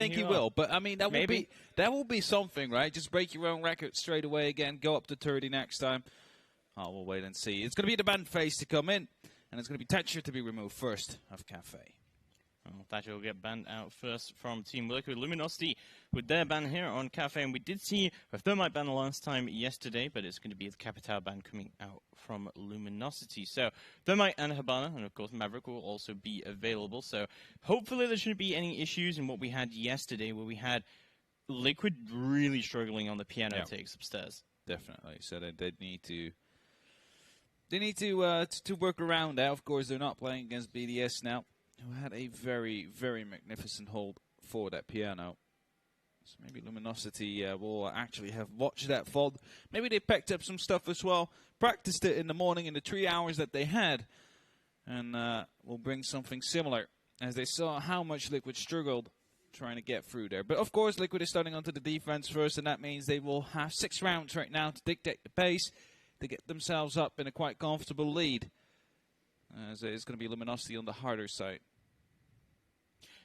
think he will, but I mean that will be something, right? Just break your own record straight away again. Go up to 30 next time. Oh, we'll wait and see. It's going to be the ban phase to come in, and it's going to be Thatcher to be removed first of Cafe. Well, Thatcher will get banned out first from Team Liquid. Luminosity with their ban here on Cafe, and we did see a Thermite ban last time yesterday, but it's going to be the Capital ban coming out from Luminosity. So Thermite and Habana, and of course Maverick will also be available. So hopefully there shouldn't be any issues in what we had yesterday, where we had Liquid really struggling on the piano takes upstairs. Definitely. So they need to. They need to work around that. Of course, they're not playing against BDS now, who had a very, very magnificent hold for that piano. So maybe Luminosity will actually have watched that fold. Maybe they picked up some stuff as well, practiced it in the morning in the 3 hours that they had, and will bring something similar, as they saw how much Liquid struggled trying to get through there. But of course, Liquid is starting onto the defense first, and that means they will have 6 rounds right now to dictate the pace, to get themselves up in a quite comfortable lead, as it's going to be Luminosity on the harder side.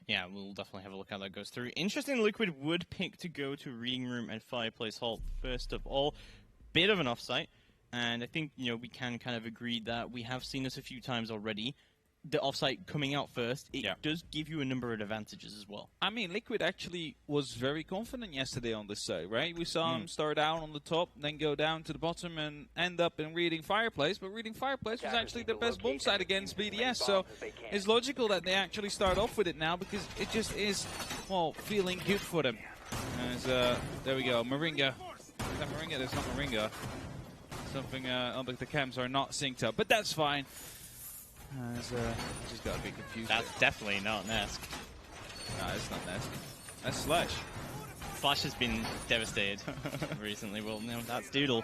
Yeah, we'll definitely have a look how that goes through. Interesting, Liquid would pick to go to Reading Room and Fireplace Hall first of all. Bit of an offsite, and I think, you know, we can kind of agree that we have seen this a few times already. The offsite coming out first, it does give you a number of advantages as well. I mean, Liquid actually was very confident yesterday on this side, right? We saw him start out on the top, then go down to the bottom and end up in Reading Fireplace. But Reading Fireplace was actually the best bomb side against BDS, so it's logical that they actually start off with it now, because it just is, well, feeling good for them. As, there we go, Moringa. Is that Moringa? That's not Moringa. Something on the cams are not synced up, but that's fine. Just got a bit confused. That's definitely not Nesk. No, it's not Nesk. That's Slash. Slash has been devastated recently. Well, no, that's Doodle.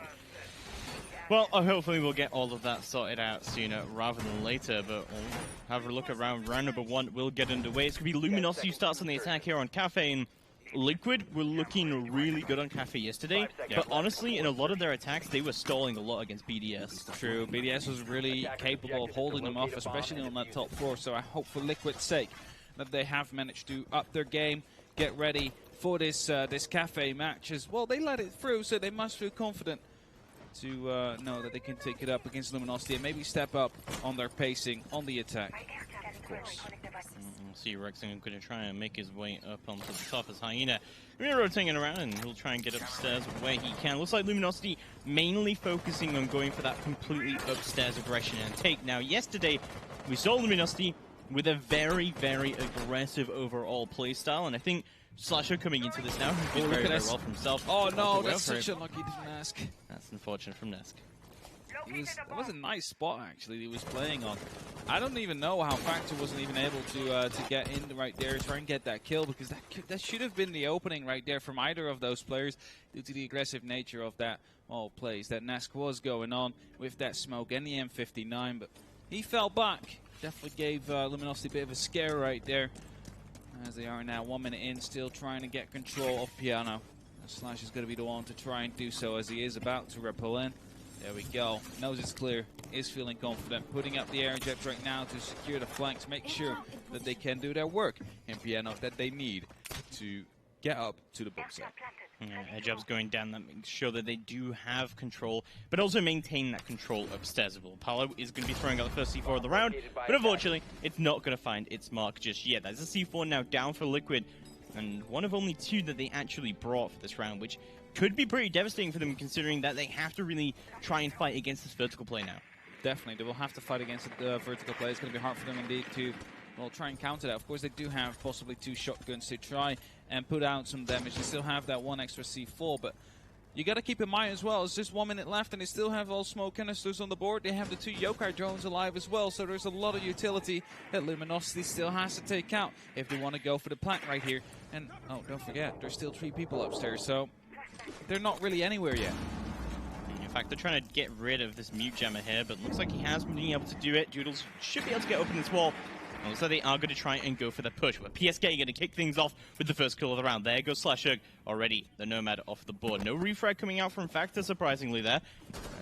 Well, hopefully we'll get all of that sorted out sooner rather than later, but we'll have a look at round number 1. We'll get underway. It's going to be Luminosity who starts on the attack here on Cafe, and Liquid were looking really good on Cafe yesterday, but honestly, in a lot of their attacks, they were stalling a lot against BDS. True, BDS was really capable of holding them off, especially on that top floor, so I hope for Liquid's sake that they have managed to up their game, get ready for this this Cafe match as well. They let it through, so they must feel confident to know that they can take it up against Luminosity and maybe step up on their pacing on the attack, of course. See Rexing going to try and make his way up onto the top as Hyena. We're rotating around, and he'll try and get upstairs where he can. Looks like Luminosity mainly focusing on going for that completely upstairs aggression and take. Now, yesterday, we saw Luminosity with a very, very aggressive overall playstyle, and I think Slasher coming into this now has been very well for himself. Oh no, that's such a lucky Nesk. That's unfortunate from Nesk. That was a nice spot, actually, he was playing on. I don't even know how Factor wasn't even able to get in right there, try and get that kill, because that should have been the opening right there from either of those players due to the aggressive nature of that plays that Nesk was going on with that smoke and the M59, but he fell back. Definitely gave Luminosity a bit of a scare right there, as they are now 1 minute in, still trying to get control of Piano. Slash is going to be the one to try and do so, as he is about to rappel in. There we go. Knows it's clear. Is feeling confident. Putting up the air jets right now to secure the flanks. Make sure that they can do their work in Piano that they need to get up to the box side. Edge up's going down. That makes sure that they do have control, but also maintain that control upstairs as well. Paolo is going to be throwing out the first C4 of the round, but unfortunately, it's not going to find its mark just yet. There's a C4 now down for Liquid, and one of only 2 that they actually brought for this round, which could be pretty devastating for them, considering that they have to really try and fight against this vertical play now. Definitely, they will have to fight against the vertical play. It's going to be hard for them indeed to, well, try and counter that. Of course, they do have possibly 2 shotguns to try and put out some damage. They still have that 1 extra C4, but you got to keep in mind as well, it's just 1 minute left, and they still have all smoke canisters on the board. They have the 2 Yokai drones alive as well, so there's a lot of utility that Luminosity still has to take out if they want to go for the plant right here. And, oh, don't forget, there's still 3 people upstairs, so they're not really anywhere yet. In fact, they're trying to get rid of this mute jammer here, but looks like he has been able to do it. Doodles should be able to get open this wall. Also, they are going to try and go for the push, but PSK going to kick things off with the first kill of the round. There goes Slashug, already the Nomad off the board. No refrag coming out from Factor, surprisingly, there,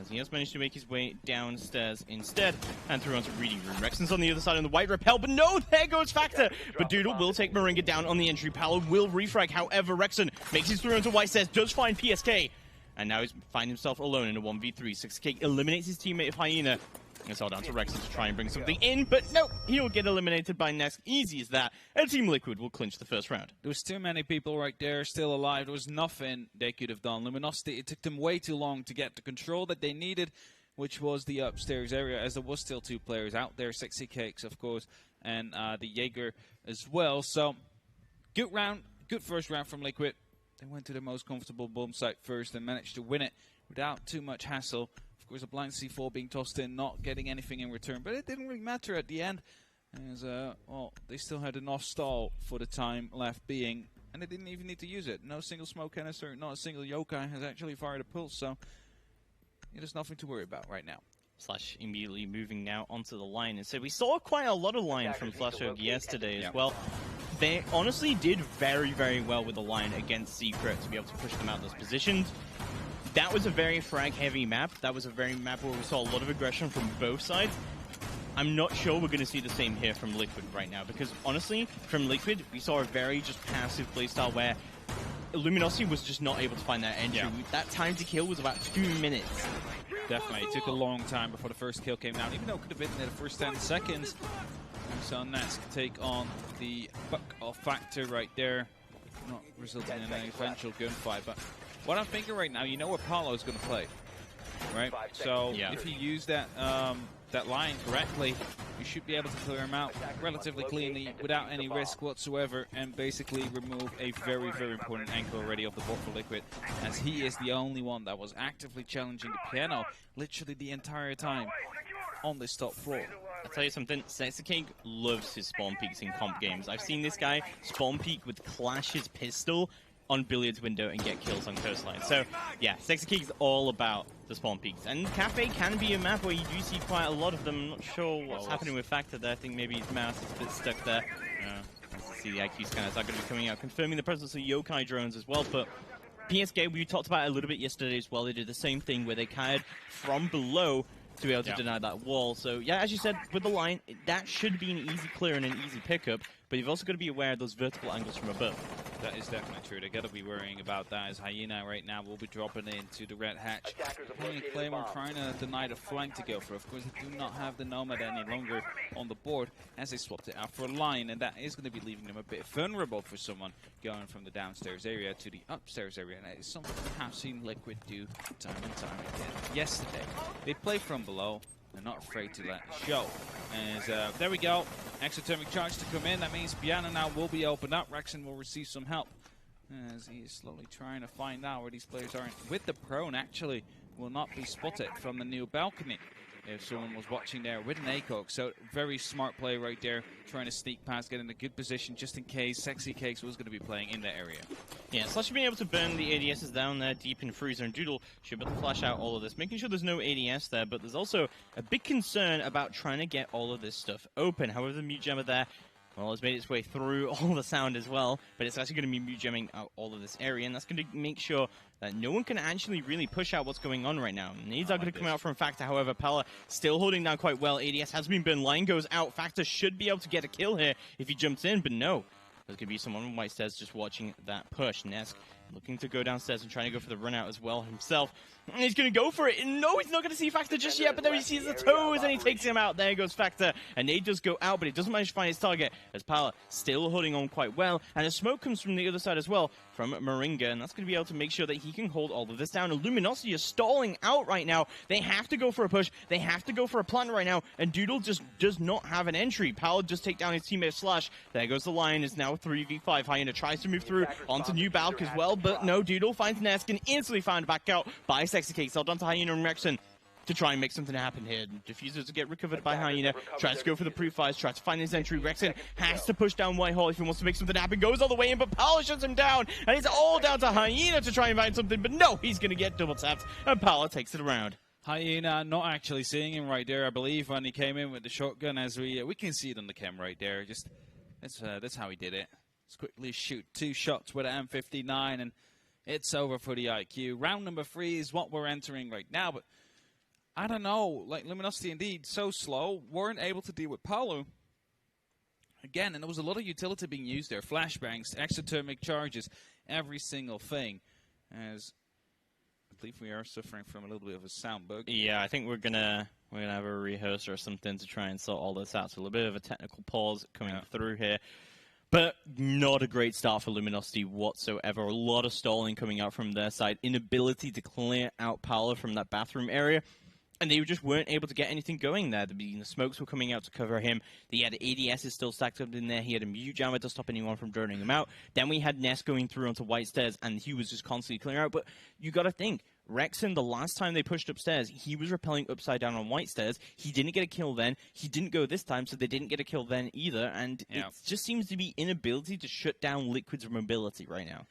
as he has managed to make his way downstairs instead, and through onto Reading Room. Rexon's on the other side on the white repel, but no, there goes Factor! But Doodle will take Moringa down on the entry. Paolo will refrag, however, Rexon makes his through onto white stairs, does find PSK, and now he's finding himself alone in a 1v3. 6K eliminates his teammate of Hyena. It's all down to Rexon to try and bring something in, but no, he'll get eliminated by Nesk. Easy as that, and Team Liquid will clinch the first round. There was too many people right there still alive. There was nothing they could have done. Luminosity, it took them way too long to get the control that they needed, which was the upstairs area, as there was still 2 players out there, Sexy Cakes, of course, and the Jaeger as well. So, good round, good first round from Liquid. They went to the most comfortable bomb site first and managed to win it without too much hassle. Of course, a blind C4 being tossed in, not getting anything in return, but it didn't really matter at the end, as well, they still had enough stall for the time left being, and they didn't even need to use it. No single smoke canister, not a single yokai has actually fired a pulse, so there's nothing to worry about right now. Slash immediately moving now onto the line, and so we saw quite a lot of line from Slashug yesterday as well. They honestly did very, very well with the line against Secret to be able to push them out of those positions. That was a very frag-heavy map. That was a very map where we saw a lot of aggression from both sides. I'm not sure we're going to see the same here from Liquid right now, because honestly, from Liquid, we saw a very just passive playstyle where Luminosity was just not able to find that entry. Yeah. That time to kill was about 2 minutes. Definitely. It took a long time before the first kill came down, even though it could have been in the first 10 seconds. So Nesk take on the buck of Factor right there, not resulting in an eventual gunfight, but what I'm thinking right now, you know where Paolo is going to play, right? So if you use that that line correctly, you should be able to clear him out relatively cleanly without any risk whatsoever, and basically remove a very, very important anchor already off the board for Liquid, as he is the only one that was actively challenging the piano literally the entire time on this top floor. I'll tell you something, Sexy Cake loves his spawn peeks in comp games. I've seen this guy spawn peek with Clash's pistol on Billiards window and get kills on Coastline. So, yeah, Sexy Cake is all about the spawn peaks. And Cafe can be a map where you do see quite a lot of them. I'm not sure what's happening with Factor there. I think maybe his mouse is a bit stuck there. Let's see, the IQ scanners are going to be coming out, confirming the presence of yokai drones as well. But PSK, we talked about it a little bit yesterday as well. They did the same thing where they carried from below to be able to deny that wall. So, yeah, as you said, with the line, that should be an easy clear and an easy pickup, but you've also got to be aware of those vertical angles from above. That is definitely true. They got to be worrying about that, as Hyena right now will be dropping into the red hatch. Playing Claymore, trying to deny the flank to go for. Of course, they do not have the Nomad any longer on the board, as they swapped it out for a line, and that is going to be leaving them a bit vulnerable for someone going from the downstairs area to the upstairs area, and that is something we have seen Liquid do time and time again. Yesterday, they play from below. They're not afraid to let it show. As there we go, exothermic charge to come in. That means Piano now will be opened up. Rexon will receive some help, as he is slowly trying to find out where these players are. With the prone, actually, will not be spotted from the new balcony if someone was watching there with an ACOG. So very smart play right there, trying to sneak past, get in a good position just in case Sexy Cakes was going to be playing in that area. Yeah, Slash being able to burn the ADSs down there deep in Freezer, and Doodle should be able to flash out all of this, making sure there's no ADS there, but there's also a big concern about trying to get all of this stuff open. However, the mute jammer there, well, it's made its way through all the sound as well, but it's actually going to be mute jamming out all of this area, and that's going to make sure that no one can actually really push out what's going on right now. Needs are going to come out from Factor, however, Pala still holding down quite well. ADS has been burned, line goes out. Factor should be able to get a kill here if he jumps in, but no. There's going to be someone on white stairs just watching that push. Nesk looking to go downstairs and trying to go for the run out as well himself. And he's going to go for it. And no, he's not going to see Factor just yet, but then he sees the toes and he takes him out. There goes Factor. And Nade does go out, but he doesn't manage to find his target, as Pala still holding on quite well. And a smoke comes from the other side as well, from Moringa, and that's going to be able to make sure that he can hold all of this down. And Luminosity is stalling out right now. They have to go for a push. They have to go for a plant right now, and Doodle just does not have an entry. Pala just take down his teammate Slash. There goes the line. It's now 3v5. Hyena tries to move through onto New Balk as well, but no, Doodle finds Nesk and instantly found back out by Sexy Cake. Held onto Hyena and Rexon to try and make something happen here. Diffuser to get recovered by Hyena. Tries to go for the pre-fires, tries to find his entry. Rexon has to push down Whitehall if he wants to make something happen. Goes all the way in, but Pala shuts him down. And it's all down to Hyena to try and find something, but no, he's going to get double tapped. And Pala takes it around. Hyena, not actually seeing him right there, I believe, when he came in with the shotgun, as we can see it on the cam right there. Just that's how he did it. Let's quickly shoot 2 shots with an M59, and it's over for the IQ. Round number 3 is what we're entering right now, but I don't know. Like, Luminosity, indeed, so slow, weren't able to deal with Paolo. Again, and there was a lot of utility being used there. Flashbangs, exothermic charges, every single thing. As I believe we are suffering from a little bit of a sound bug. Yeah, I think we're gonna have a rehearse or something to try and sort all this out. So a little bit of a technical pause coming through here. But not a great start for Luminosity whatsoever. A lot of stalling coming out from their side. Inability to clear out Paolo from that bathroom area. And they just weren't able to get anything going there. The smokes were coming out to cover him. He had ADSs still stacked up in there. He had a mute jammer to stop anyone from droning him out. Then we had Ness going through onto White Stairs, and he was just constantly clearing out. But you got to think, Rexon, the last time they pushed upstairs, he was rappelling upside down on White Stairs. He didn't get a kill then. He didn't go this time, so they didn't get a kill then either. And it just seems to be inability to shut down Liquid's mobility right now.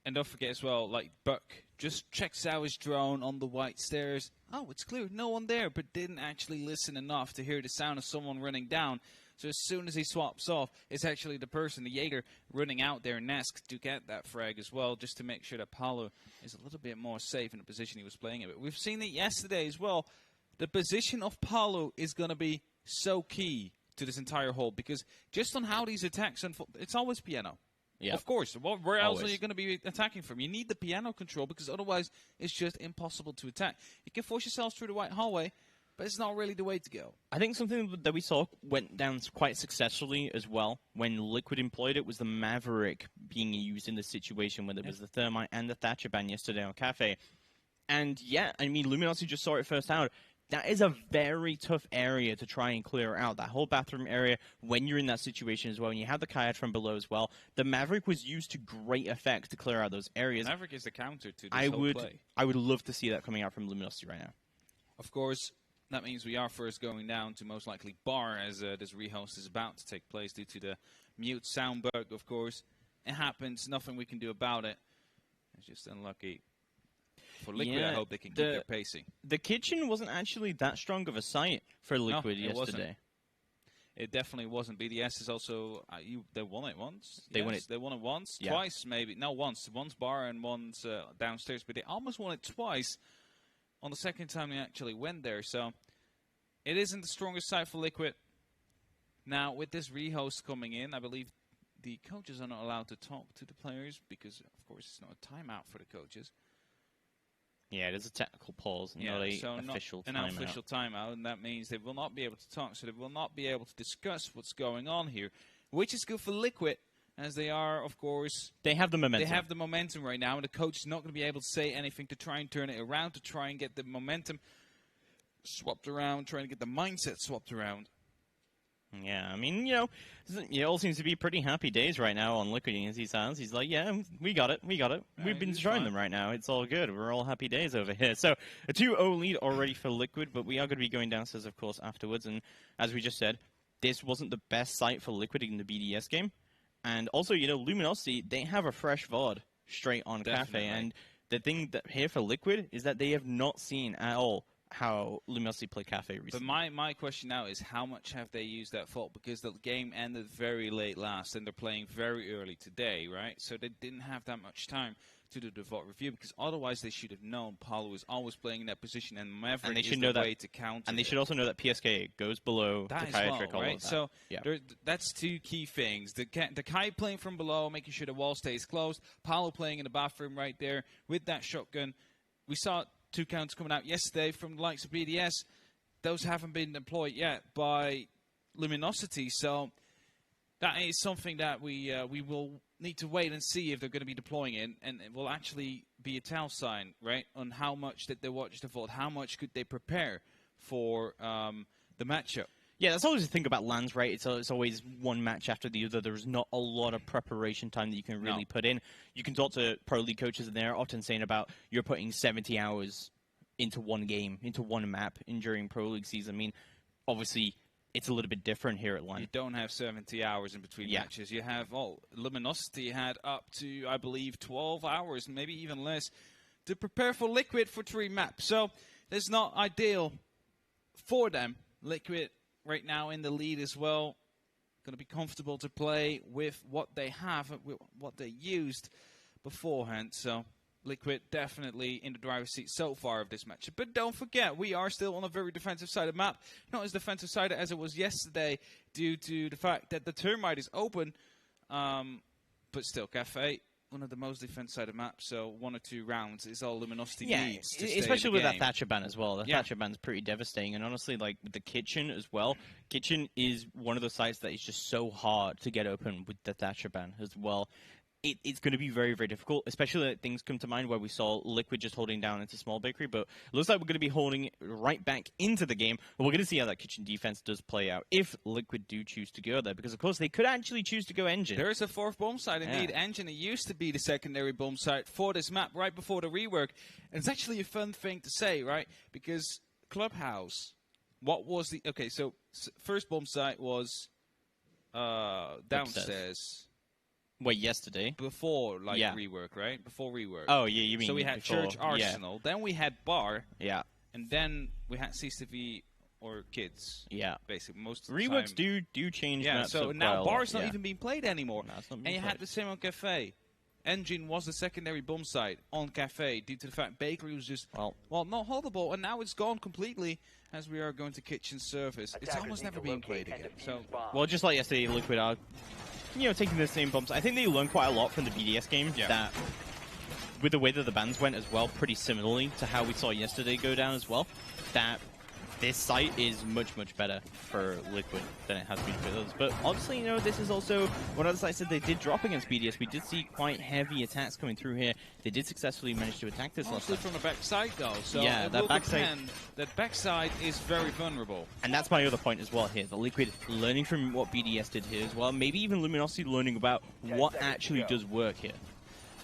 And don't forget as well, like, Buck just checks out his drone on the White Stairs. Oh, it's clear, no one there, but didn't actually listen enough to hear the sound of someone running down. So as soon as he swaps off, it's actually the person, the Jaeger, running out there, Nesk, to get that frag as well, just to make sure that Paolo is a little bit more safe in the position he was playing in. But we've seen it yesterday as well. The position of Paolo is going to be so key to this entire hold, because just on how these attacks unfold, it's always piano. Yeah. Of course. Where else are you going to be attacking from? You need the piano control, because otherwise it's just impossible to attack. You can force yourselves through the white hallway, but it's not really the way to go. I think something that we saw went down quite successfully as well when Liquid employed it was the Maverick being used in the situation where there was the Thermite and the Thatcher ban yesterday on Cafe. And yeah, I mean, Luminosity just saw it first out. That is a very tough area to try and clear out. That whole bathroom area, when you're in that situation as well, and you have the Kayak from below as well, the Maverick was used to great effect to clear out those areas. Maverick is the counter to this whole play. I would love to see that coming out from Luminosity right now. Of course, that means we are first going down to most likely Bar, as this rehost is about to take place due to the mute sound bug, of course. It happens. Nothing we can do about it. It's just unlucky. For Liquid, I hope they can keep their pacing. The kitchen wasn't actually that strong of a sight for Liquid yesterday. Wasn't. It definitely wasn't. BDS is also they won it once. They won it. They won it once, twice maybe. No, once. Once Bar and once downstairs. But they almost won it twice on the second time they actually went there. So it isn't the strongest side for Liquid. Now, with this rehost coming in, I believe the coaches are not allowed to talk to the players because, of course, it's not a timeout for the coaches. Yeah, it is a technical pause, not an official timeout, and that means they will not be able to talk, so they will not be able to discuss what's going on here, which is good for Liquid, as they are, of course... They have the momentum. They have the momentum right now, and the coach is not going to be able to say anything to try and turn it around, to try and get the momentum swapped around, trying to get the mindset swapped around. Yeah, I mean, you know, it all seems to be pretty happy days right now on Liquid as he sounds. He's like, yeah, we got it. We've been destroying them right now. It's all good. We're all happy days over here. So, a 2-0 lead already for Liquid, but we are going to be going downstairs, of course, afterwards. And as we just said, this wasn't the best sight for Liquid in the BDS game. And also, you know, Luminosity, they have a fresh VOD straight on Cafe. And the thing that here for Liquid is that they have not seen at all how Luminosity play Cafe recently. But my question now is, how much have they used that fault? Because the game ended very late last, and they're playing very early today, right? So they didn't have that much time to do the VOD review, because otherwise they should have known Paolo is always playing in that position, and Maverick is the way to counter And they should also know that PSK goes below the Kai trick, right? So that's two key things. The Kai playing from below, making sure the wall stays closed. Paolo playing in the bathroom right there with that shotgun. We saw 2 counts coming out yesterday from the likes of BDS. Those haven't been deployed yet by Luminosity, so that is something that we will need to wait and see if they're going to be deploying it, and it will actually be a tell sign, right, on how much did they watch the VOD, how much could they prepare for the matchup. Yeah, that's always the thing about LANs, right? It's always one match after the other. There's not a lot of preparation time that you can really put in. You can talk to Pro League coaches, and they're often saying about you're putting 70 hours into one game, into one map during Pro League season. I mean, obviously, it's a little bit different here at LAN. You don't have 70 hours in between matches. You have, Luminosity had up to, I believe, 12 hours, maybe even less, to prepare for Liquid for 3 maps. So That's not ideal for them. Liquid right now in the lead as well. Going to be comfortable to play with what they have, with what they used beforehand. So Liquid definitely in the driver's seat so far of this match. But don't forget, we are still on a very defensive-sided map. Not as defensive-sided as it was yesterday due to the fact that the Termite is open. But still, Cafe, one of the most defense-sided maps, so 1 or 2 rounds is all Luminosity needs to stay especially in the with game. that Thatcher ban as well. The Thatcher ban's pretty devastating, and honestly, like with the Kitchen as well, Kitchen is one of those sites that is just so hard to get open with the Thatcher ban as well. It's going to be very, very difficult, especially that things come to mind where we saw Liquid just holding down into Small Bakery, but it looks like we're going to be holding right back into the game, but we're going to see how that Kitchen defense does play out if Liquid do choose to go there, because of course they could actually choose to go Engine. There is a 4th bomb site, indeed. Engine, it used to be the secondary bomb site for this map right before the rework, and it's actually a fun thing to say, right? Because Clubhouse, what was the... Okay, so first bomb site was downstairs. Wait, yesterday? Before, rework, right? Before rework. Oh, yeah, you mean so we had before, Church Arsenal, then we had Bar, and then we had CCTV or Kids. Yeah. Basically, most of the Reworks time. do change Yeah, maps so up now quite a Bar's lot, not even being played anymore. No, it's not and being you played. had the same on Cafe. Engine was the secondary bomb site on Cafe due to the fact Bakery was just, well, not holdable, and now it's gone completely as we are going to Kitchen Service. It's almost never being played again. So, well, just like yesterday, Liquid are, taking the same bumps. I think they learned quite a lot from the BDS game that, with the way that the bans went as well, pretty similarly to how we saw yesterday go down as well, that this site is much, much better for Liquid than it has been for others. But obviously, this is also one of the sites that they did drop against BDS. We did see quite heavy attacks coming through here. They did successfully manage to attack this last time. from the backside, though. So yeah, that backside is very vulnerable. And that's my other point as well here. The Liquid learning from what BDS did here as well. Maybe even Luminosity learning about what actually does work here.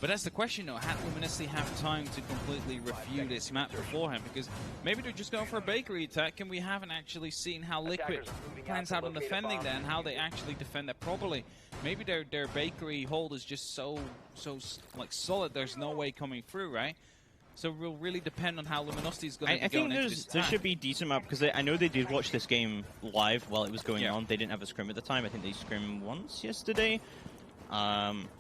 But that's the question, though. Had Luminosity have time to completely review this map beforehand? Because maybe they're just going for a bakery attack, and we haven't actually seen how Liquid plans out on defending that and how they actually defend that properly. Maybe their bakery hold is just so solid. There's no way coming through, right? So it will really depend on how Luminosity is going to be going into this attack. There should be a decent map, because I know they did watch this game live while it was going on. They didn't have a scrim at the time. I think they scrimmed once yesterday.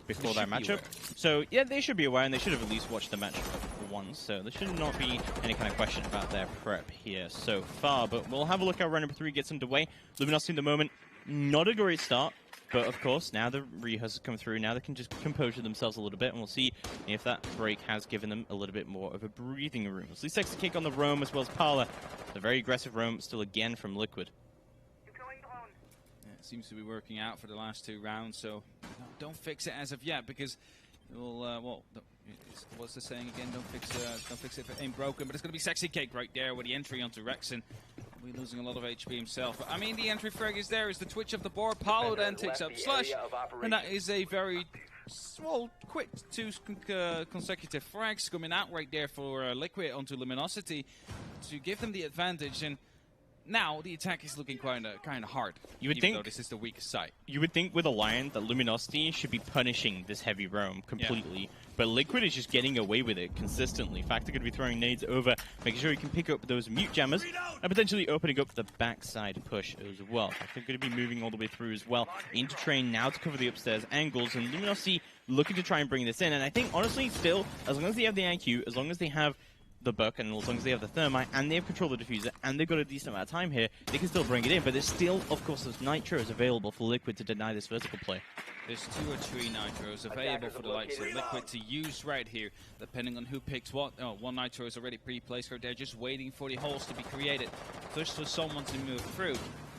Before their matchup. So, yeah, they should be aware, and they should have at least watched the match once. So there should not be any kind of question about their prep here so far. But we'll have a look how round number 3 gets underway. Luminosity at the moment, not a great start. But, of course, now the re has come through. Now they can just compose themselves a little bit, and we'll see if that break has given them a little bit more of a breathing room. So Sexy Kick on the roam, as well as Parla. The very aggressive roam, still again from Liquid. Seems to be working out for the last 2 rounds, so don't fix it as of yet, because it'll, what's the saying again? Don't fix it if it ain't broken. But it's going to be Sexy Cake right there with the entry onto Rexon. We're losing a lot of HP himself. But, I mean, the entry frag is there. Is the twitch of the board. Paulo then takes up Slush, and that is a very quick 2 consecutive frags coming out right there for Liquid onto Luminosity to give them the advantage. And now the attack is looking kind of hard. You would even think though this is the weakest side. You would think with a Lion that Luminosity should be punishing this heavy roam completely, but Liquid is just getting away with it consistently. In fact, they're going to be throwing nades over, making sure you can pick up those mute jammers, and potentially opening up the backside push as well. They're going to be moving all the way through as well into train now to cover the upstairs angles, and Luminosity looking to try and bring this in. And I think honestly, still, as long as they have the IQ, as long as they have the Buck, and as long as they have the Thermite, and they have control of the Diffuser, and they've got a decent amount of time here, they can still bring it in. But there's still, of course, those Nitros available for Liquid to deny this vertical play. There's 2 or 3 Nitros available for the likes of Liquid to use right here, depending on who picks what. Oh, 1 Nitro is already pre-placed right there, just waiting for the holes to be created, just for someone to move through.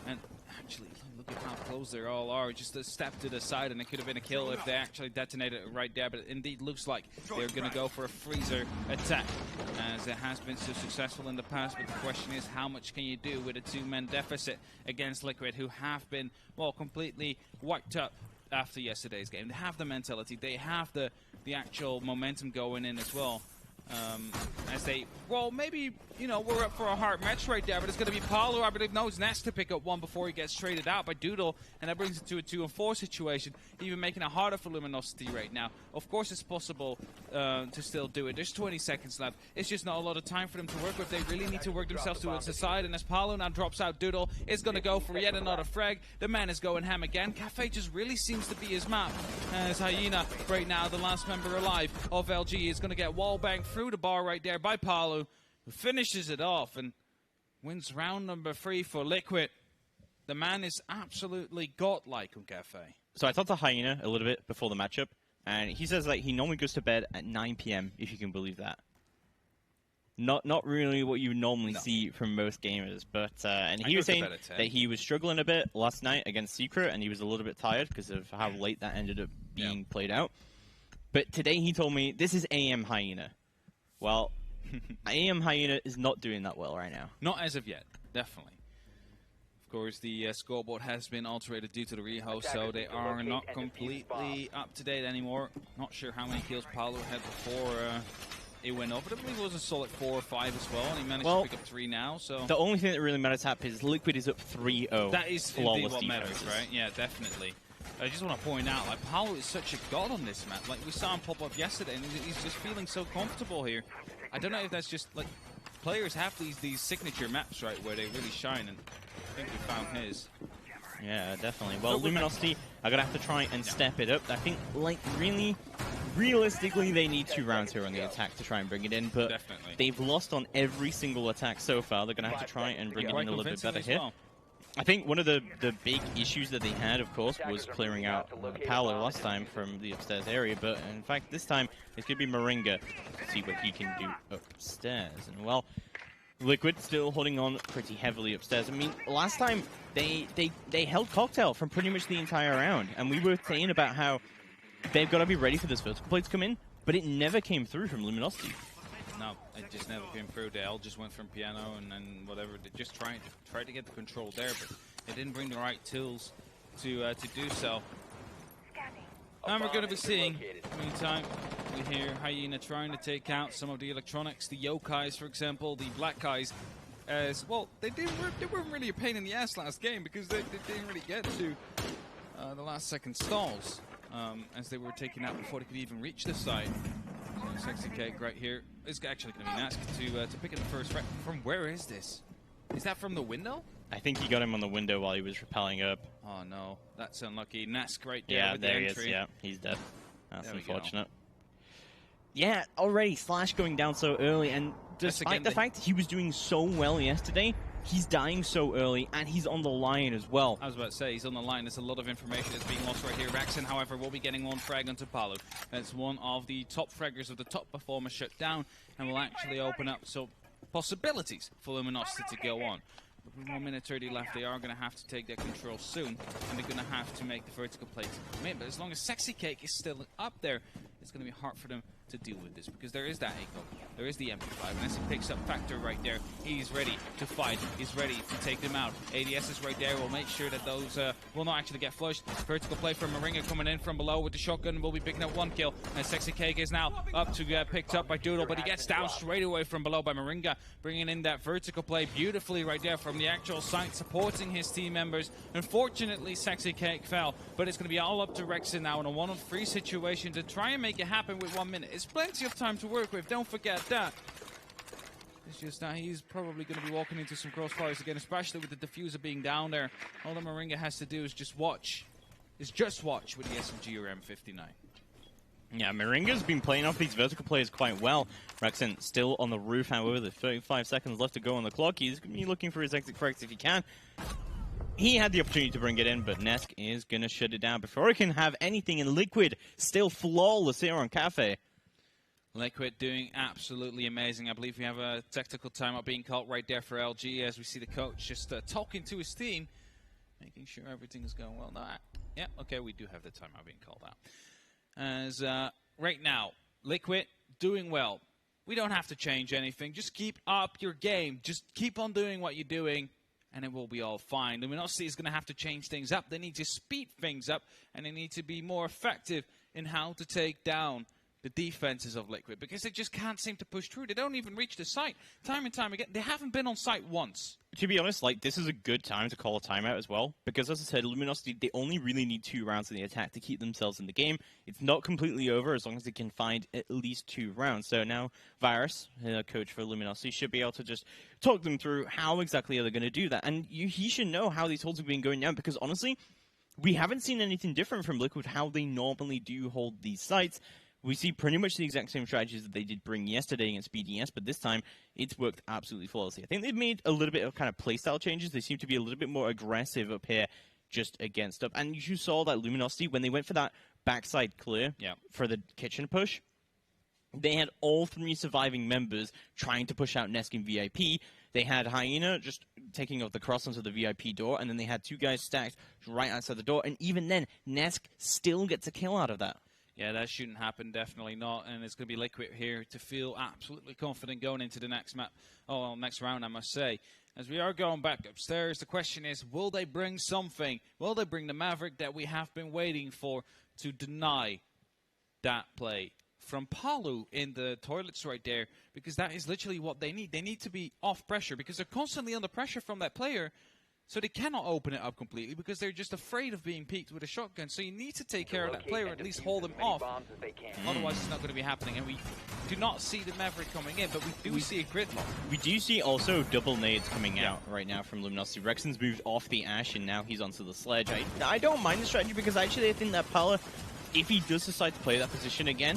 And actually, look at how close they all are. Just a step to the side, and it could have been a kill if they actually detonated it right there. But it indeed looks like they're going to go for a freezer attack, as it has been so successful in the past. But the question is, how much can you do with a 2-man deficit against Liquid, who have been, well, completely wiped up after yesterday's game? They have the mentality. They have the actual momentum going in as well. As they, well, maybe, you know, we're up for a hard match right there, but it's going to be Paulo, I believe, knows Ness to pick up one before he gets traded out by Doodle, and that brings it to a 2-on-4 situation, even making it harder for Luminosity right now. Of course, it's possible to still do it. There's 20 seconds left. It's just not a lot of time for them to work with. They really need to work themselves towards the side, and as Paulo now drops out, Doodle is going to go for yet another frag. The man is going ham again. Cafe just really seems to be his map. As Hyena, right now, the last member alive of LG, is going to get wall banged through the bar right there by Paulo, who finishes it off and wins round number 3 for Liquid. The man is absolutely godlike on Cafe. So I talked to Hyena a little bit before the matchup, and he says that he normally goes to bed at 9 p.m., if you can believe that. Not really what you normally see from most gamers, but and he was saying that he was struggling a bit last night against Secret, and he was a little bit tired because of how late that ended up being played out. But today he told me this is AM Hyena. Well, AM Hyena is not doing that well right now. Not as of yet, definitely. Of course, the scoreboard has been alterated due to the rehost, so they are not completely up to date anymore. Not sure how many kills Paulo had before it went over. I believe it was a solid 4 or 5 as well, and he managed to pick up 3 now. So the only thing that really matters, Hap, is Liquid is up 3-0. That is indeed what matters, right? Yeah, definitely. I just want to point out, like, Paulo is such a god on this map. Like, we saw him pop up yesterday, and he's just feeling so comfortable here. I don't know if that's just, like, players have these signature maps, right, where they really shine, and I think we found his. Yeah, definitely. Well, Luminosity are going to have to try and step it up. I think, like, really, realistically, they need 2 rounds here on the attack to try and bring it in, but they've lost on every single attack so far. They're going to have to try and bring it in a little bit better here. I think one of the big issues that they had, of course, was clearing out Paulo last time from the upstairs area, but in fact, this time, it's going to be Moringa to see what he can do upstairs. And, well, Liquid still holding on pretty heavily upstairs. I mean, last time, they held Cocktail from pretty much the entire round, and we were saying about how they've got to be ready for this vertical play to come in, but it never came through from Luminosity. No, it just never came through. They all just went from piano and then whatever. They just tried to get the control there, but they didn't bring the right tools to do so. And we're going to be seeing, meantime, we hear Hyena trying to take out some of the electronics, the Yokais, for example, the Black Guys. As well, they weren't really a pain in the ass last game because they didn't really get to the last second stalls as they were taken out before they could even reach the site. Sexy Cake right here is actually going to be Nask to pick up the first frag. From where is this? Is that from the window? I think he got him on the window while he was rappelling up. Oh no, that's unlucky. Nask right there. Yeah, with there the he entry. is. Yeah, he's dead. That's unfortunate. Yeah, already Slash going down so early, and despite the fact he was doing so well yesterday, he's dying so early, and he's on the line as well. I was about to say, he's on the line. There's a lot of information that's being lost right here. Raxon, however, will be getting one frag onto Paulo. That's one of the top fraggers of the top performers shut down, and will actually open up some possibilities for Luminosity to go on. With 1 minute 30 left, they are going to have to take their control soon, and they're going to have to make the vertical play to come in. But as long as Sexy Cake is still up there, it's going to be hard for them to deal with this, because there is that ACO, there is the MP5, and as he picks up Factor right there, he's ready to fight, he's ready to take them out. ADS is right there, will make sure that those will not actually get flushed. Vertical play from Moringa coming in from below with the shotgun, will be picking up 1 kill, and Sexy Cake is now up to get picked up by Doodle, but he gets down straight away from below by Moringa, bringing in that vertical play beautifully right there from the actual site, supporting his team members. Unfortunately, Sexy Cake fell, but it's going to be all up to Rexon now in a 1-on-3 situation to try and make it happen with 1 minute. It's plenty of time to work with, don't forget that. It's just that he's probably going to be walking into some crossfires again, especially with the diffuser being down there. All that Moringa has to do is just watch. Is just watch with the SMG or M59. Yeah, Moringa's been playing off these vertical plays quite well. Rexon still on the roof, however, there's 35 seconds left to go on the clock. He's going to be looking for his exit frags if he can. He had the opportunity to bring it in, but Nesk is going to shut it down before he can have anything in Liquid. Still flawless here on Cafe. Liquid doing absolutely amazing. I believe we have a tactical timeout being called right there for LG as we see the coach just talking to his team, making sure everything is going well. Yeah, okay, we do have the timeout being called out. As right now, Liquid doing well. We don't have to change anything. Just keep up your game. Just keep on doing what you're doing, and it will be all fine. Luminosity is going to have to change things up. They need to speed things up, and they need to be more effective in how to take down the defenses of Liquid, because they just can't seem to push through. They don't even reach the site. Time and time again, they haven't been on site once. To be honest, like, this is a good time to call a timeout as well, because as I said, Luminosity, they only really need 2 rounds in the attack to keep themselves in the game. It's not completely over as long as they can find at least 2 rounds. So now Virus, coach for Luminosity, should be able to just talk them through how exactly are they going to do that. And he should know how these holds have been going down, because honestly, we haven't seen anything different from Liquid, how they normally do hold these sites. We see pretty much the exact same strategies that they did bring yesterday against BDS, but this time it's worked absolutely flawlessly. I think they've made a little bit of kind of playstyle changes. They seem to be a little bit more aggressive up here just against up. And you saw that Luminosity, when they went for that backside clear for the kitchen push, they had all 3 surviving members trying to push out Nesk in VIP. They had Hyena just taking off the cross onto the VIP door, and then they had 2 guys stacked right outside the door. And even then, Nesk still gets a kill out of that. Yeah, that shouldn't happen, definitely not. And it's going to be Liquid here to feel absolutely confident going into the next map. Oh, well, next round, I must say. As we are going back upstairs, the question is, will they bring something? Will they bring the Maverick that we have been waiting for to deny that play from Palu in the toilets right there? Because that is literally what they need. They need to be off pressure because they're constantly under pressure from that player. So they cannot open it up completely because they're just afraid of being peeked with a shotgun. So you need to take care of that player, or at least hold them off. Otherwise, it's not going to be happening. And we do not see the Maverick coming in, but we do see a gridlock. We do see also double nades coming out right now from Luminosity. Rexon's moved off the Ash, and now he's onto the Sledge. I don't mind the strategy because actually I think that Pala, if he does decide to play that position again,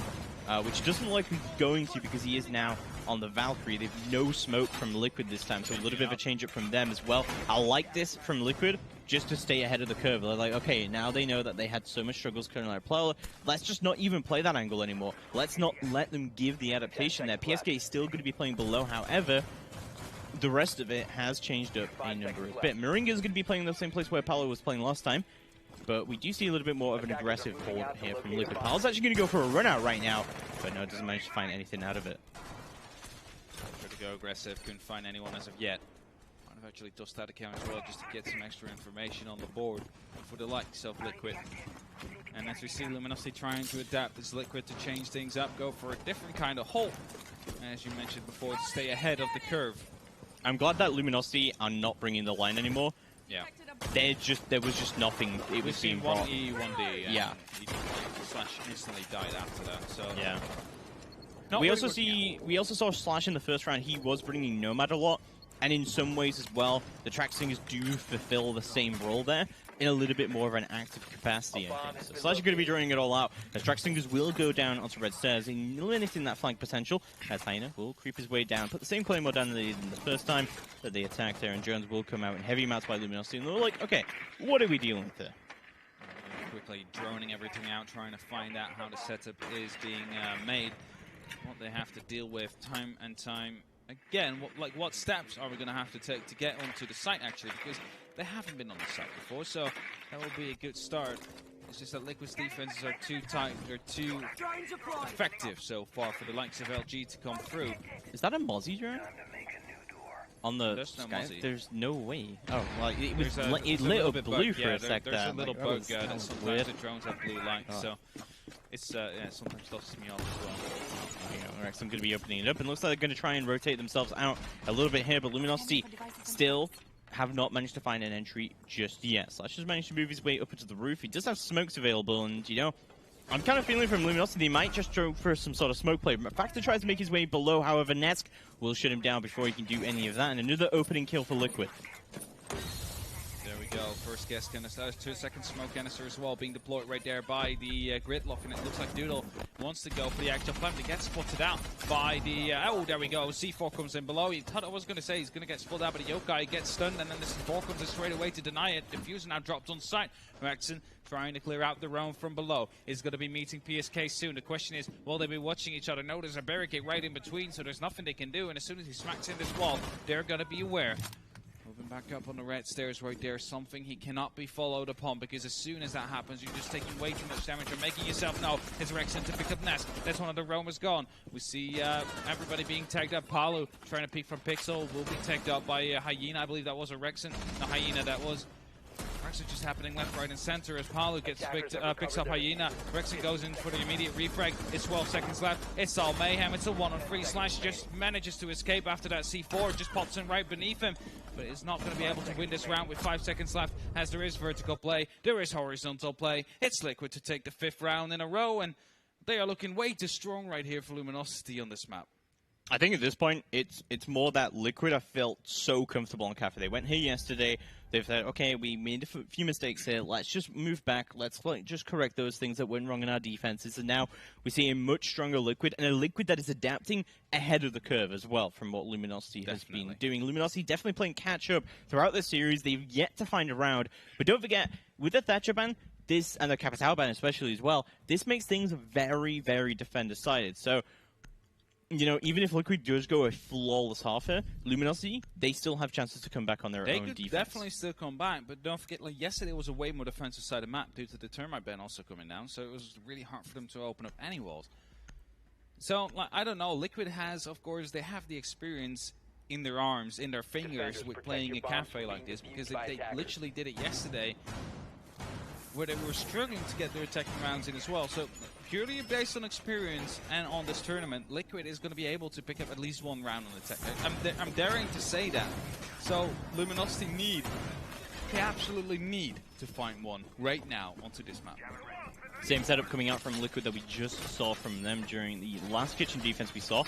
which doesn't look like he's going to because he is now on the Valkyrie. They've no smoke from Liquid this time, so a little bit of a change up from them as well. I like this from Liquid just to stay ahead of the curve. They're like, okay, now they know that they had so much struggles clearing our player. Let's just not even play that angle anymore. Let's not let them give the adaptation there. PSG is still going to be playing below, however, the rest of it has changed up a number of bit. Moringa is going to be playing in the same place where Paolo was playing last time, but we do see a little bit more of an aggressive hold here from Liquid. Paolo's actually going to go for a run out right now, but no, doesn't manage to find anything out of it. Tried to go aggressive, couldn't find anyone as of yet. Might have actually dust that account as well just to get some extra information on the board for the likes of Liquid. And as we see Luminosity trying to adapt as Liquid to change things up, go for a different kind of hold, as you mentioned before, to stay ahead of the curve. I'm glad that Luminosity are not bringing the line anymore. Yeah. There was just nothing. It was being brought. 1E, 1D. Yeah. Slash instantly died after that. So yeah. We also saw Slash in the first round. He was bringing Nomad a lot, and in some ways as well, the Track Singers do fulfill the same role there in a little bit more of an active capacity, I think. So Slash is going to be drawing it all out, as Track Singers will go down onto red stairs, limiting that flank potential, as Hyena will creep his way down, put the same claymore down that they did in the first time that they attacked there, and Jones will come out in heavy amounts by Luminosity, and they're like, okay, what are we dealing with here? Quickly droning everything out, trying to find out how the setup is being made, what they have to deal with time and time again. What steps are we going to have to take to get onto the site, actually, because they haven't been on the site before, so that will be a good start. It's just that Liquid's defenses are too tight, they're too effective so far for the likes of LG to come through. Is that a Mozzie drone? On the There's no sky? Mozzie. There's no way. Oh, well, it was It lit up blue for a sec There's there. a little Like, bug that that was sometimes weird. the drones have blue light, so it's yeah, sometimes tosses me off as well. Alright, so I'm going to be opening it up, and looks like they're going to try and rotate themselves out a little bit here, but Luminosity still have not managed to find an entry just yet. Slash has managed to move his way up into the roof. He does have smokes available, and, you know, I'm kind of feeling from Luminosity they might just go for some sort of smoke play. Factor tries to make his way below, however, Nesk will shut him down before he can do any of that, and another opening kill for Liquid. There we go, first gas canister, 2-second smoke canister as well, being deployed right there by the gridlock, and it looks like Doodle wants to go for the actual plan to get spotted out by the, oh, there we go, C4 comes in below. He thought I was going to say he's going to get spotted out, but the Yokai gets stunned, and then the C4 comes in straight away to deny it. Diffuser now dropped on site. Rexon trying to clear out the roam from below. Is going to be meeting PSK soon. The question is, will they be watching each other? No, there's a barricade right in between, so there's nothing they can do, and as soon as he smacks in this wall, they're going to be aware. Moving back up on the red stairs right there, something he cannot be followed upon, because as soon as that happens, you're just taking way too much damage. You're making yourself know. It's Rexon to pick up Nest. That's one of the roamers gone. We see everybody being tagged up. Palu trying to peek from Pixel will be tagged up by Hyena. I believe that was a Rexon. No, Hyena that was. attacks are just happening left, right, and center as Palu picks up Hyena. Rexon goes in for the immediate refrag. It's 12 seconds left. It's all mayhem. It's a 1-on-3. Slash just manages to escape after that C4. Just pops in right beneath him. But it's not going to be able to win this round with 5 seconds left, as there is vertical play, there is horizontal play. It's Liquid to take the 5th round in a row, and they are looking way too strong right here for Luminosity on this map. I think at this point, it's more that Liquid have felt so comfortable on Cafe. They went here yesterday. They've said, okay, we made a few mistakes here. Let's just move back. Let's just correct those things that went wrong in our defenses. And now we see a much stronger Liquid, and a Liquid that is adapting ahead of the curve as well from what Luminosity has been doing. Luminosity definitely playing catch-up throughout this series. They've yet to find a round. But don't forget, with the Thatcher ban, this, and the Capital ban especially as well, this makes things very, very defender-sided. So, you know, even if Liquid does go a flawless half here, Luminosity, they still have chances to come back on their own defense. They could definitely still come back, but don't forget, like yesterday was a way more defensive side of map due to the Termite ban also coming down, so it was really hard for them to open up any walls. So, like, I don't know, Liquid has, of course, they have the experience in their arms, in their fingers with playing a Cafe like this, because they literally did it yesterday, where they were struggling to get their attacking rounds in as well. So purely based on experience and on this tournament, Liquid is going to be able to pick up at least 1 round on attack. I'm daring to say that. So Luminosity they absolutely need to find one right now onto this map. Same setup coming out from Liquid that we just saw from them during the last kitchen defense we saw.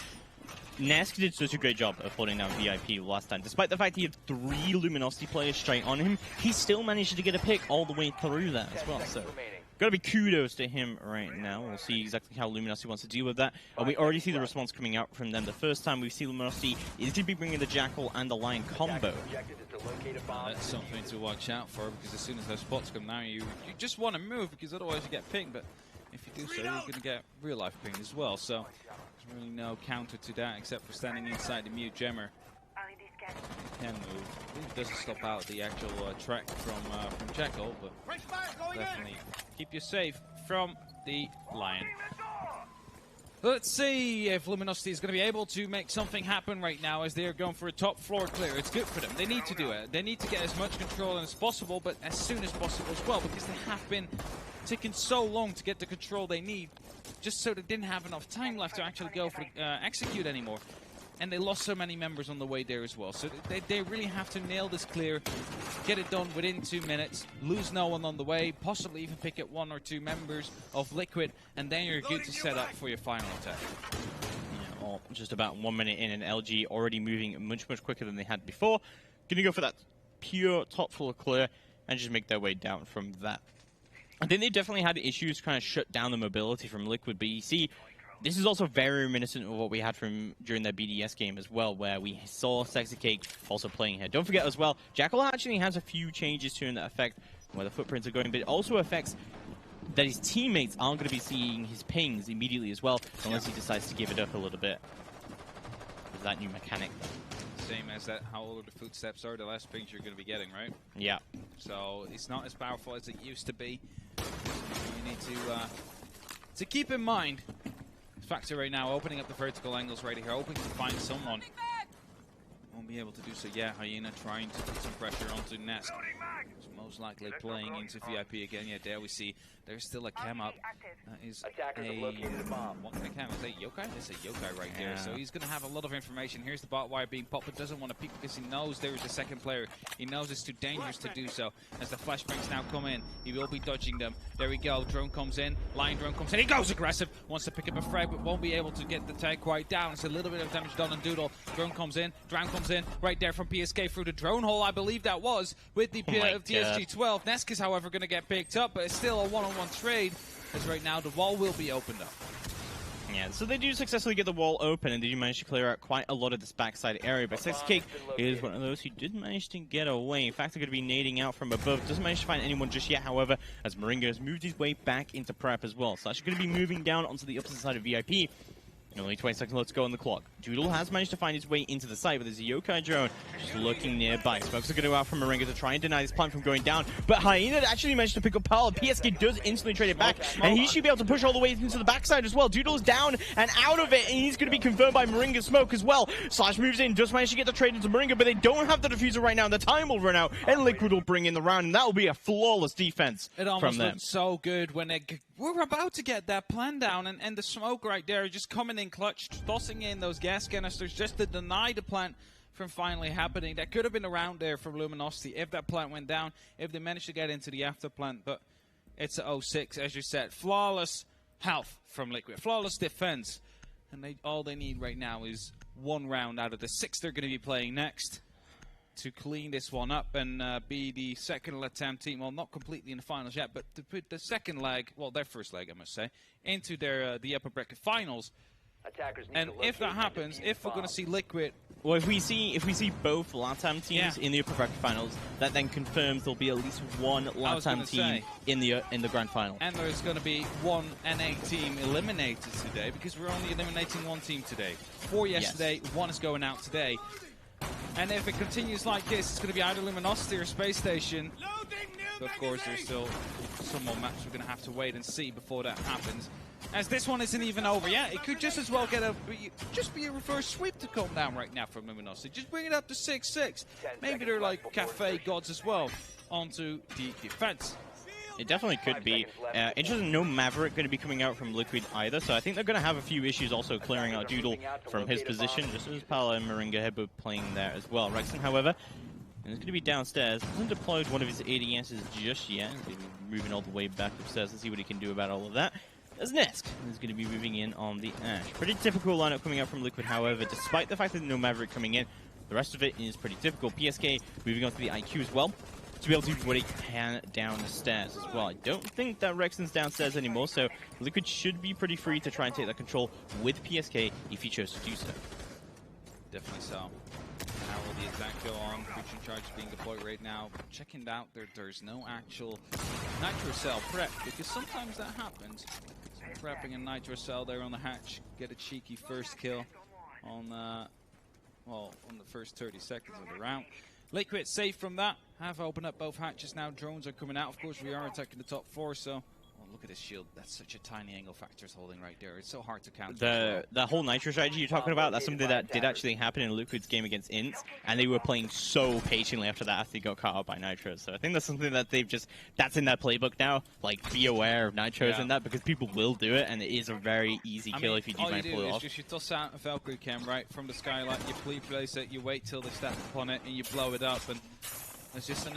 Nesk did such a great job of holding down VIP last time. Despite the fact he had 3 Luminosity players straight on him, he still managed to get a pick all the way through that as well. So, gotta be kudos to him right now. We'll see exactly how Luminosity wants to deal with that. And we already see the response coming out from them. The first time we see Luminosity is going to be bringing the Jackal and the Lion combo. That's something to watch out for, because as soon as those spots come down, you just want to move, because otherwise you get pinged. But if you do so, you're going to get real life ping as well. So there's really no counter to that except for standing inside the mute gemmer. Can move. It doesn't stop out the actual track from Jackal, but definitely keep you safe from the Lion. Let's see if Luminosity is going to be able to make something happen right now as they are going for a top floor clear. It's good for them. They need to do it. They need to get as much control as possible, but as soon as possible as well, because they have been taking so long to get the control they need, just so they didn't have enough time left to actually go for execute anymore. And they lost so many members on the way there as well. So they really have to nail this clear, get it done within 2 minutes, lose no one on the way, possibly even pick up 1 or 2 members of Liquid, and then you're good to set up for your final attack. Yeah, well, just about 1 minute in, and LG already moving much, much quicker than they had before. Gonna go for that pure top floor clear and just make their way down from that. I think they definitely had issues kind of shut down the mobility from Liquid, but you see, this is also very reminiscent of what we had from during their BDS game as well, where we saw Sexy Cake also playing here. Don't forget as well, Jackal actually has a few changes to him that affect where the footprints are going, but it also affects that his teammates aren't going to be seeing his pings immediately as well, unless he decides to give it up a little bit. With that new mechanic. Same as that, how older the footsteps are, the less pings you're going to be getting, right? Yeah. So it's not as powerful as it used to be. You need to keep in mind. Factor right now, opening up the vertical angles right here, hoping to find someone. Won't be able to do so. Yeah, Hyena trying to put some pressure onto Nesk. He's most likely playing into VIP again. Yeah, there we see there's still a cam up. That is what kind of cam? Is that yokai? There's a yokai right there. So he's going to have a lot of information. Here's the bot wire being popped, but doesn't want to peek because he knows there is a second player. He knows it's too dangerous to do so. As the flashbangs now come in, he will be dodging them. There we go. Drone comes in. Lion drone comes in. He goes aggressive. Wants to pick up a frag, but won't be able to get the tag quite down. It's a little bit of damage done on Doodle. Drone comes in. Drown comes in right there from PSK through the drone hole, I believe that was, with the TSG-12. Nesk is, however, going to get picked up, but it's still a one-on-one trade, as right now the wall will be opened up. Yeah, so they do successfully get the wall open, and they do manage to clear out quite a lot of this backside area, but Sexy Cake is one of those who did manage to get away. In fact, they're going to be nading out from above. Doesn't manage to find anyone just yet, however, as Moringa has moved his way back into prep as well. So actually going to be moving down onto the opposite side of VIP. Only 20 seconds left to go on the clock. Doodle has managed to find his way into the site, but there's a Yokai drone just lurking nearby. Smokes are going to go out from Moringa to try and deny this plant from going down, but Hyena actually managed to pick up Pal. PSK does instantly trade it back, and he should be able to push all the way into the backside as well. Doodle's down and out of it, and he's going to be confirmed by Moringa's smoke as well. Slash moves in, just managed to get the trade into Moringa, but they don't have the diffuser right now. The time will run out, and Liquid will bring in the round, and that will be a flawless defense from them. It almost looked so good when we're about to get that plan down, and the smoke right there just coming in clutch, tossing in those gas canisters just to deny the plant from finally happening. That could have been around there from Luminosity if that plant went down, if they managed to get into the after plant, but it's a 0-6, as you said. Flawless health from Liquid, flawless defense, and all they need right now is one round out of the 6 they're going to be playing next to clean this one up and be the second attempt team, well, not completely in the finals yet, but to put the second leg, well, their first leg, I must say, into their the upper bracket finals. And if that happens, if we're going to see Liquid, well, if we see both LATAM teams in the upper bracket finals, that then confirms there'll be at least one LATAM team in the grand final. And there's going to be one NA team eliminated today, because we're only eliminating one team today. 4 yesterday, 1 is going out today. And if it continues like this, it's going to be either Luminosity or Space Station. But of course, there's still some more maps we're going to have to wait and see before that happens. As this one isn't even over yet, it could just as well be a reverse sweep to come down right now from Luminosity. Just bring it up to 6-6. Maybe they're like cafe gods as well onto the defense. It definitely could be. Interesting, no Maverick going to be coming out from Liquid either, so I think they're going to have a few issues also clearing out Doodle from his position, just as Pala and Moringa have both playing there as well. Rexon, however, is going to be downstairs. Hasn't deployed one of his ADSs just yet. He's moving all the way back upstairs to see what he can do about all of that. There's Nesk, who's going to be moving in on the Ash. Pretty typical lineup coming out from Liquid, however, despite the fact that no Maverick coming in, the rest of it is pretty typical. PSK moving on to the IQ as well, to be able to do what he can down the stairs as well. I don't think that Rexon's downstairs anymore, so Liquid should be pretty free to try and take that control with PSK if he chose to do so. Definitely so. How will the attack go on? Breaching charge being deployed right now. Checking out there's no actual Nitro Cell prep, because sometimes that happens. So prepping a Nitro Cell there on the hatch, get a cheeky first kill on on the first 30 seconds of the round. Liquid safe from that. Have opened up both hatches now. Drones are coming out. Of course, we are attacking the top 4, so... Oh, look at this shield. That's such a tiny angle Factor's holding right there. It's so hard to counter. The whole Nitro strategy you're talking about, that's something that did actually happen in Liquid's game against Ints, and they were playing so patiently after that after they got caught out by Nitro. So I think that's something that they've just... That's in their playbook now. Like, be aware of Nitros in that, because people will do it, and it is a very easy kill if you do manage to pull it off. Just you toss out a Valkyrie cam right from the skylight, you pre-place it, you wait till they step upon it, and you blow it up, and... It's just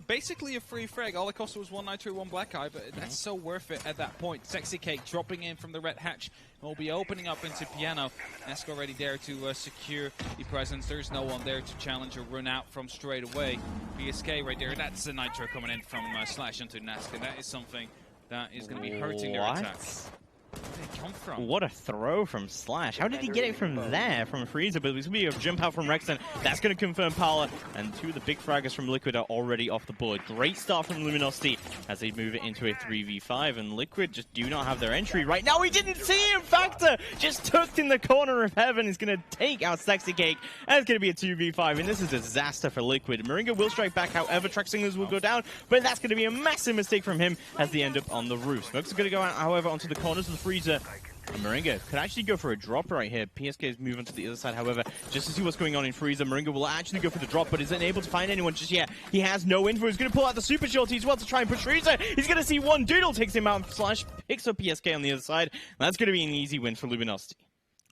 basically a free frag. All it cost was 1 Nitro, 1 Black Eye, but that's so worth it at that point. Sexy Cake dropping in from the red hatch. Will be opening up into Piano. Nesk already there to secure the presence. There's no one there to challenge or run out from straight away. PSK right there. That's the Nitro coming in from Slash into Nesk, and that is something that is going to be hurting their attacks. Where did it come from? What a throw from Slash. How did he get it from there, from Freezer? But there's going to be a jump out from Rexon. That's going to confirm Paula. And 2 of the big fraggers from Liquid are already off the board. Great start from Luminosity as they move it into a 3v5. And Liquid just do not have their entry right now. We didn't see him! Factor just tucked in the corner of heaven. He's going to take out Sexy Cake. And it's going to be a 2v5. And this is a disaster for Liquid. Moringa will strike back. However, Track Singers will go down. But that's going to be a massive mistake from him as they end up on the roof. Smokes are going to go out, however, onto the corners of the Freezer. And Moringa could actually go for a drop right here. PSK is moving to the other side, however, just to see what's going on in Freezer. Moringa will actually go for the drop, but isn't able to find anyone just yet. He has no info. He's going to pull out the super shorty as well to try and push Freezer. He's going to see one. Doodle takes him out. Slash picks up PSK on the other side. And that's going to be an easy win for Luminosity.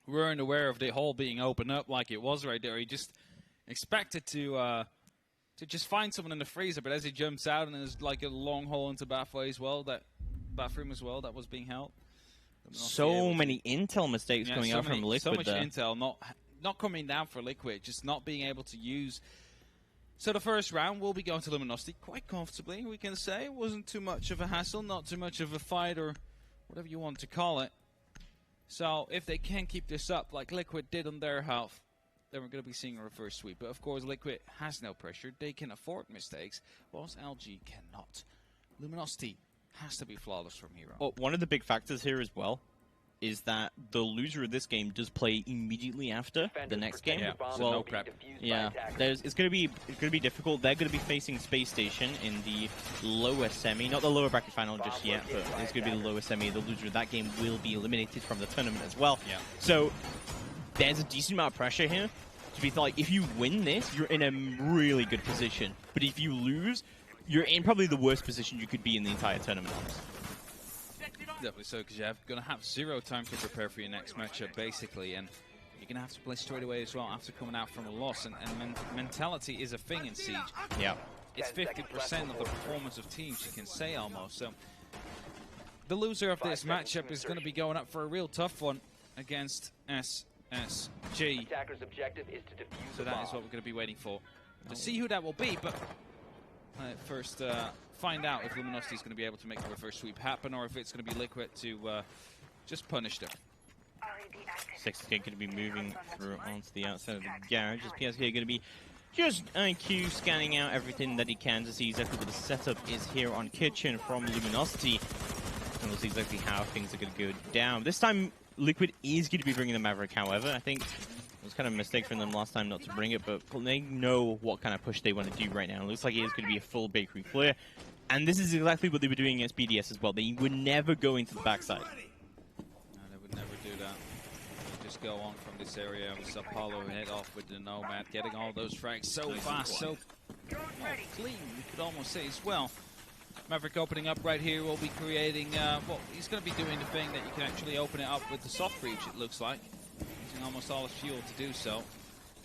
We weren't aware of the hole being opened up like it was right there. He just expected to just find someone in the Freezer, but as he jumps out and there's like a long hole into bathroom as well, that was being held. So many intel mistakes coming out from Liquid. So much intel not coming down for Liquid, just not being able to use. So the first round will be going to Luminosity quite comfortably, we can say. It wasn't too much of a hassle, not too much of a fight, or whatever you want to call it. So if they can keep this up like Liquid did on their half, then we're going to be seeing a reverse sweep. But of course, Liquid has no pressure. They can afford mistakes, whilst LG cannot. Luminosity has to be flawless from here on. Well, one of the big factors here as well is that the loser of this game does play immediately after the next game. Yeah, so well, no prep. yeah, it's going to be difficult. They're going to be facing Space Station in the lower semi, not the lower bracket final just yet, but it's going to be the lower semi. The loser of that game will be eliminated from the tournament as well. Yeah. So there's a decent amount of pressure here to be like, if you win this, you're in a really good position. But if you lose, you're in probably the worst position you could be in the entire tournament. Definitely so, because you're going to have 0 time to prepare for your next matchup, basically, and you're going to have to play straight away as well after coming out from a loss, and mentality is a thing in Siege. Yeah. It's 50% of the performance of teams, you can say, almost. So the loser of this matchup is going to be going up for a real tough one against SSG. Attacker's objective is to defuse So that is what we're going to be waiting for, to see who that will be, but first find out if Luminosity is going to be able to make the reverse sweep happen, or if it's going to be Liquid to just punish them. 6K going to be moving through onto the outside of the garage. As PSK going to be just IQ scanning out everything that he can to see exactly what the setup is here on Kitchen from Luminosity. And we'll see exactly how things are going to go down. This time, Liquid is going to be bringing the Maverick, however. I think it was kind of a mistake from them last time not to bring it, but they know what kind of push they want to do right now. It looks like it is going to be a full bakery flare. And this is exactly what they were doing against BDS as well. They would never go into the backside. No, they would never do that. They'd just go on from this area. We saw Paulo head off with the Nomad, getting all those frags so fast, so clean, we could almost say as well. Maverick opening up right here will be creating, well, he's going to be doing the thing that you can actually open it up with the soft breach, it looks like. Using almost all his fuel to do so.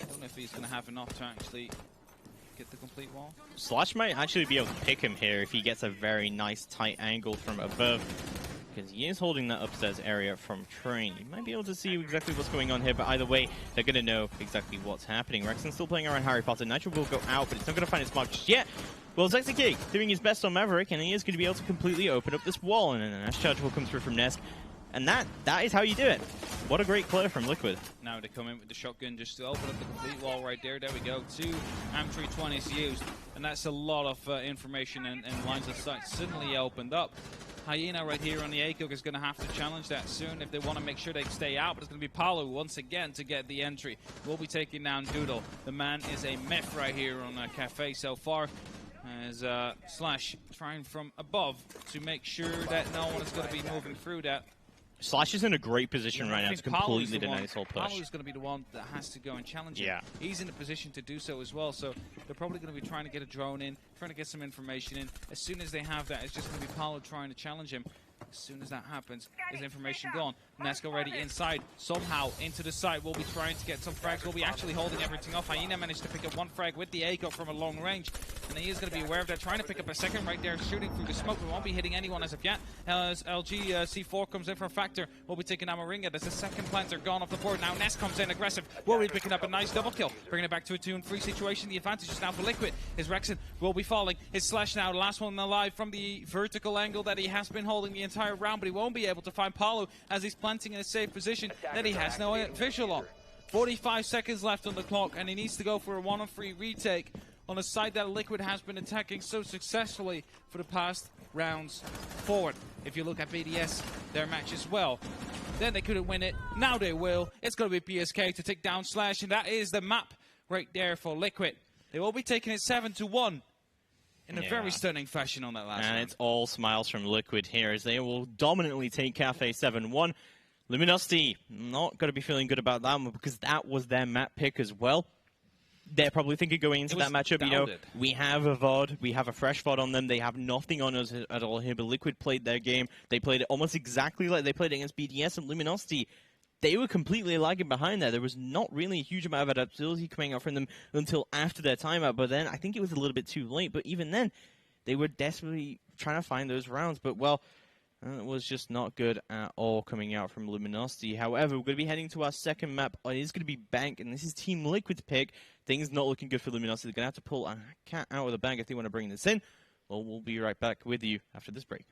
I don't know if he's going to have enough to actually get the complete wall. Slash might actually be able to pick him here if he gets a very nice tight angle from above, because he is holding that upstairs area from Train. You might be able to see exactly what's going on here, but either way, they're going to know exactly what's happening. Rexon's still playing around Harry Potter. Nitro will go out, but it's not going to find its mark just yet. Well, Zexy doing his best on Maverick, and he is going to be able to completely open up this wall, and then an Ash Charge will come through from Nesk. And that is how you do it. What a great player from Liquid. Now they come in with the shotgun just to open up the complete wall right there. There we go. 2 AM320s used. And that's a lot of information and lines of sight suddenly opened up. Hyena right here on the ACOG is going to have to challenge that soon if they want to make sure they stay out. But it's going to be Paulo once again to get the entry. We'll be taking down Doodle. The man is a myth right here on Cafe so far. As Slash trying from above to make sure that no one is going to be moving through that. Slash is in a great position right now to completely deny this whole push. Paulo's going to be the one that has to go and challenge him. Yeah. He's in a position to do so as well, so they're probably going to be trying to get a drone in, trying to get some information in. As soon as they have that, it's just going to be Paulo trying to challenge him. As soon as that happens, his information gone. Nesk already inside, somehow into the site. We'll be trying to get some frags. We'll be actually holding everything off. Hyena managed to pick up 1 frag with the ACO from a long range, and he is going to be aware of that. Trying to pick up a second right there, shooting through the smoke. We won't be hitting anyone as of yet. As LG C4 comes in for a factor, we'll be taking Amaringa. There's a second planter gone off the board. Now Nesk comes in aggressive. We'll be picking up a nice double kill, bringing it back to a 2-3 situation. The advantage is now for Liquid. His Rexon will be falling. His Slash now, the last one alive from the vertical angle that he has been holding the entire round, but he won't be able to find Paulo as he's planting in a safe position that he has no visual on. 45 seconds left on the clock, and he needs to go for a 1-on-3 retake on a side that Liquid has been attacking so successfully for the past rounds forward. If you look at BDS, their match as well, then they couldn't win it. Now they will. It's going to be PSK to take down Slash, and that is the map right there for Liquid. They will be taking it 7-1. In a very stunning fashion on that last round. And it's all smiles from Liquid here as they will dominantly take Cafe 7-1. Luminosity not going to be feeling good about that one because that was their map pick as well. They're probably thinking going into that matchup, doubted. you know, we have a VOD, we have a fresh VOD on them, they have nothing on us at all here, but Liquid played their game. They played it almost exactly like they played it against BDS, and Luminosity, they were completely lagging behind there. There was not really a huge amount of adaptability coming out from them until after their timeout, but then I think it was a little bit too late. But even then, they were desperately trying to find those rounds. But, well, it was just not good at all coming out from Luminosity. However, we're going to be heading to our second map. It is going to be Bank, and this is Team Liquid's pick. Things not looking good for Luminosity. They're going to have to pull a cat out of the bag if they want to bring this in. Well, we'll be right back with you after this break.